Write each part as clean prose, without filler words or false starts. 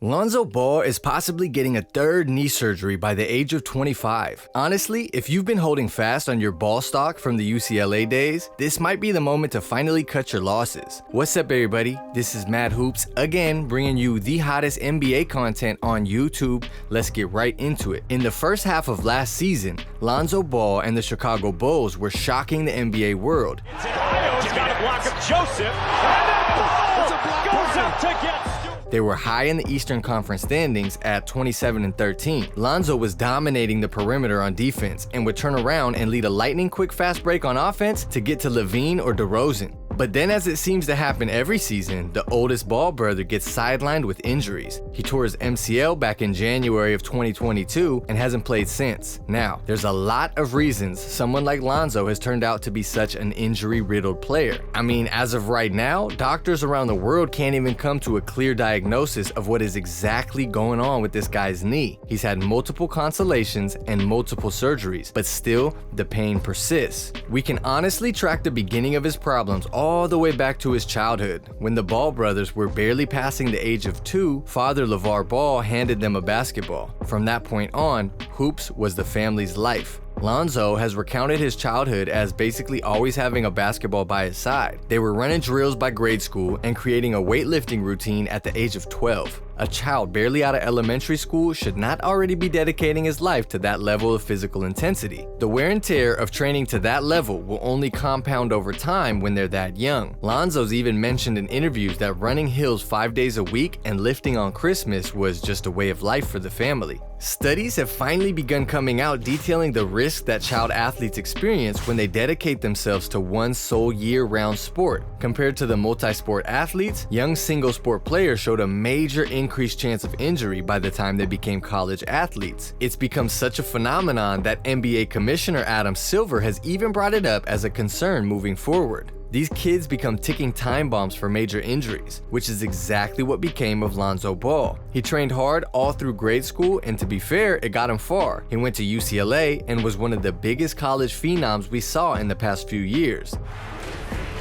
Lonzo Ball is possibly getting a third knee surgery by the age of 25. Honestly, if you've been holding fast on your ball stock from the UCLA days, this might be the moment to finally cut your losses. What's up, everybody? This is Mad Hoops, again bringing you the hottest NBA content on YouTube. Let's get right into it. In the first half of last season, Lonzo Ball and the Chicago Bulls were shocking the NBA world. He's got a block of Joseph, and then Ball goes up to get. They were high in the Eastern Conference standings at 27-13. Lonzo was dominating the perimeter on defense and would turn around and lead a lightning-quick fast break on offense to get to Levine or DeRozan. But then, as it seems to happen every season, the oldest Ball brother gets sidelined with injuries. He tore his MCL back in January of 2022 and hasn't played since. Now, there's a lot of reasons someone like Lonzo has turned out to be such an injury-riddled player. I mean, as of right now, doctors around the world can't even come to a clear diagnosis of what is exactly going on with this guy's knee. He's had multiple consultations and multiple surgeries, but still, the pain persists. We can honestly track the beginning of his problems all the way back to his childhood. When the Ball brothers were barely passing the age of 2, father Lavar Ball handed them a basketball. From that point on, hoops was the family's life. Lonzo has recounted his childhood as basically always having a basketball by his side. They were running drills by grade school and creating a weightlifting routine at the age of 12. A child barely out of elementary school should not already be dedicating his life to that level of physical intensity. The wear and tear of training to that level will only compound over time when they're that young. Lonzo's even mentioned in interviews that running hills 5 days a week and lifting on Christmas was just a way of life for the family. Studies have finally begun coming out detailing the risks that child athletes experience when they dedicate themselves to one sole year-round sport. Compared to the multi-sport athletes, young single-sport players showed a major increased chance of injury by the time they became college athletes. It's become such a phenomenon that NBA Commissioner Adam Silver has even brought it up as a concern moving forward. These kids become ticking time bombs for major injuries, which is exactly what became of Lonzo Ball. He trained hard all through grade school, and to be fair, it got him far. He went to UCLA and was one of the biggest college phenoms we saw in the past few years.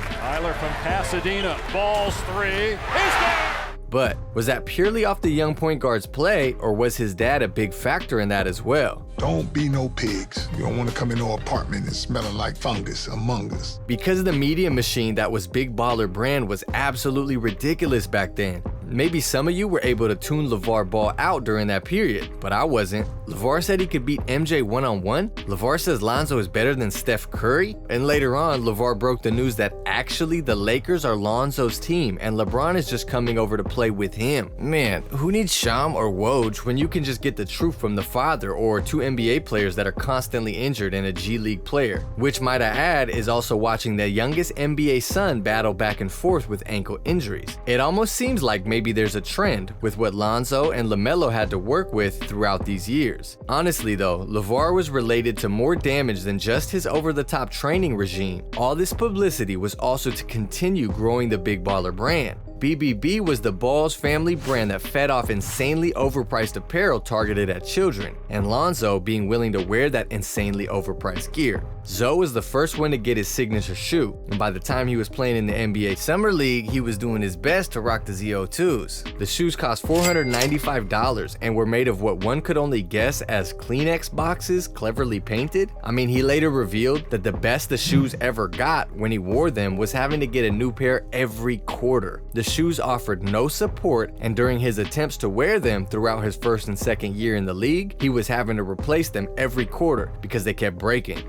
Tyler from Pasadena, Ball's three, he's there! But was that purely off the young point guard's play, or was his dad a big factor in that as well? Don't be no pigs. You don't want to come in no apartment and smelling like fungus among us. Because the media machine that was Big Baller Brand was absolutely ridiculous back then. Maybe some of you were able to tune Lavar Ball out during that period, but I wasn't. Lavar said he could beat MJ one-on-one. Lavar says Lonzo is better than Steph Curry. And later on, Lavar broke the news that actually the Lakers are Lonzo's team and LeBron is just coming over to play with him. Man, who needs Sham or Woj when you can just get the truth from the father or two NBA players that are constantly injured and a G League player? Which, might I add, is also watching the youngest NBA son battle back and forth with ankle injuries. It almost seems like maybe there's a trend with what Lonzo and LaMelo had to work with throughout these years. Honestly though, Lavar was related to more damage than just his over-the-top training regime. All this publicity was also to continue growing the Big Baller Brand. BBB was the Balls family brand that fed off insanely overpriced apparel targeted at children, and Lonzo being willing to wear that insanely overpriced gear. Zoe was the first one to get his signature shoe, and by the time he was playing in the NBA Summer League, he was doing his best to rock the ZO2s. The shoes cost $495 and were made of what one could only guess as Kleenex boxes cleverly painted. I mean, he later revealed that the best the shoes ever got when he wore them was having to get a new pair every quarter. The shoes offered no support, and during his attempts to wear them throughout his first and second year in the league, he was having to replace them every quarter because they kept breaking.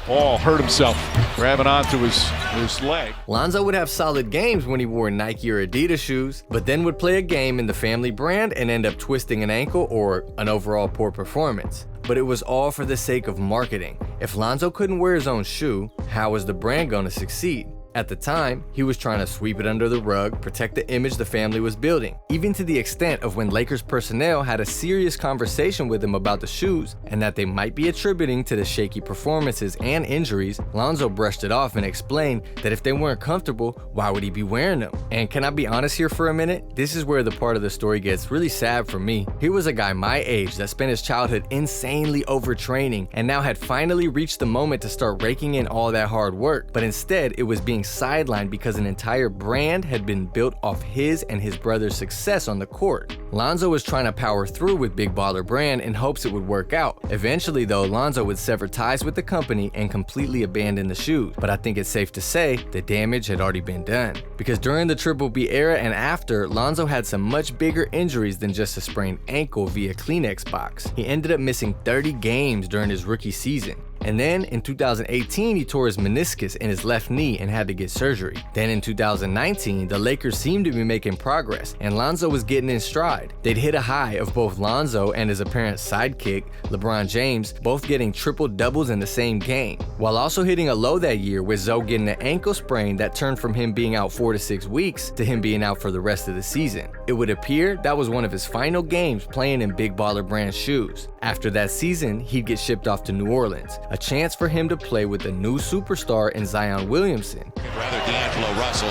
Ball hurt himself, grabbing onto his leg. Lonzo would have solid games when he wore Nike or Adidas shoes, but then would play a game in the family brand and end up twisting an ankle or an overall poor performance. But it was all for the sake of marketing. If Lonzo couldn't wear his own shoe, how was the brand going to succeed? At the time, he was trying to sweep it under the rug, protect the image the family was building, even to the extent of when Lakers personnel had a serious conversation with him about the shoes and that they might be attributing to the shaky performances and injuries. Lonzo brushed it off and explained that if they weren't comfortable, why would he be wearing them? And can I be honest here for a minute? This is where the part of the story gets really sad for me. Here was a guy my age that spent his childhood insanely overtraining and now had finally reached the moment to start raking in all that hard work, but instead it was being being sidelined because an entire brand had been built off his and his brother's success on the court. Lonzo was trying to power through with Big Baller Brand in hopes it would work out. Eventually though, Lonzo would sever ties with the company and completely abandon the shoes. But I think it's safe to say the damage had already been done. Because during the Triple B era and after, Lonzo had some much bigger injuries than just a sprained ankle via Kleenex box. He ended up missing 30 games during his rookie season. And then in 2018, he tore his meniscus in his left knee and had to get surgery. Then in 2019, the Lakers seemed to be making progress and Lonzo was getting in stride. They'd hit a high of both Lonzo and his apparent sidekick, LeBron James, both getting triple doubles in the same game, while also hitting a low that year with Zoe getting an ankle sprain that turned from him being out 4 to 6 weeks to him being out for the rest of the season. It would appear that was one of his final games playing in Big Baller Brand shoes. After that season, he'd get shipped off to New Orleans, a chance for him to play with a new superstar in Zion Williamson. Rather D'Angelo Russell.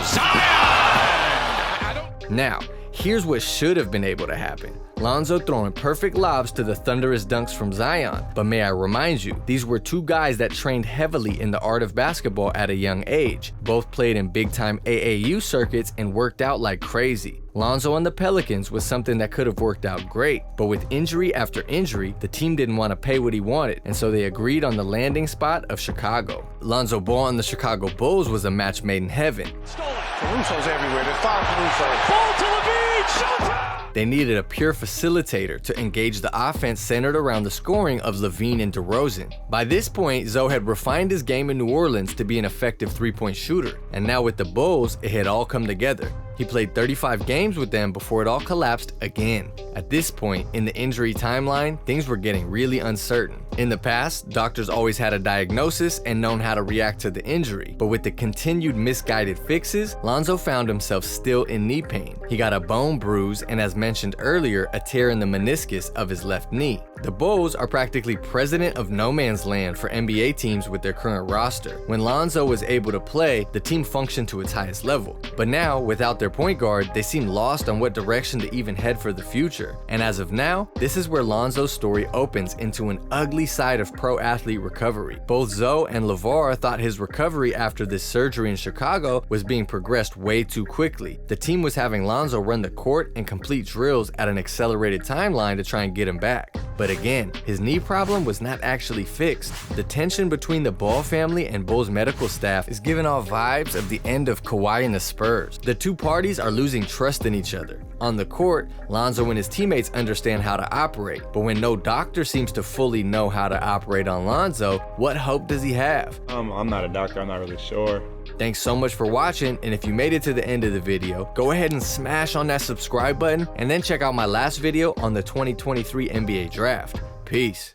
Now, here's what should have been able to happen. Lonzo throwing perfect lobs to the thunderous dunks from Zion. But may I remind you, these were two guys that trained heavily in the art of basketball at a young age. Both played in big-time AAU circuits and worked out like crazy. Lonzo and the Pelicans was something that could have worked out great, but with injury after injury, the team didn't want to pay what he wanted, and so they agreed on the landing spot of Chicago. Lonzo Ball and the Chicago Bulls was a match made in heaven. Caruso's everywhere. There's 5 Caruso. Ball to Levine. Showtime. They needed a pure facilitator to engage the offense centered around the scoring of Levine and DeRozan. By this point, Zoe had refined his game in New Orleans to be an effective three-point shooter, and now with the Bulls, it had all come together. He played 35 games with them before it all collapsed again. At this point in the injury timeline, things were getting really uncertain. In the past, doctors always had a diagnosis and known how to react to the injury, but with the continued misguided fixes, Lonzo found himself still in knee pain. He got a bone bruise and, as mentioned earlier, a tear in the meniscus of his left knee. The Bulls are practically president of no man's land for NBA teams with their current roster. When Lonzo was able to play, the team functioned to its highest level. But now, without their point guard, they seem lost on what direction to even head for the future. And as of now, this is where Lonzo's story opens into an ugly side of pro athlete recovery. Both Zoe and Lavar thought his recovery after this surgery in Chicago was being progressed way too quickly. The team was having Lonzo run the court and complete drills at an accelerated timeline to try and get him back. But again, his knee problem was not actually fixed. The tension between the Ball family and Bulls medical staff is giving off vibes of the end of Kawhi and the Spurs. The two parties are losing trust in each other. On the court, Lonzo and his teammates understand how to operate, but when no doctor seems to fully know how to operate on Lonzo, what hope does he have? I'm not a doctor, I'm not really sure. Thanks so much for watching, and if you made it to the end of the video, go ahead and smash on that subscribe button, and then check out my last video on the 2023 NBA Draft. Peace.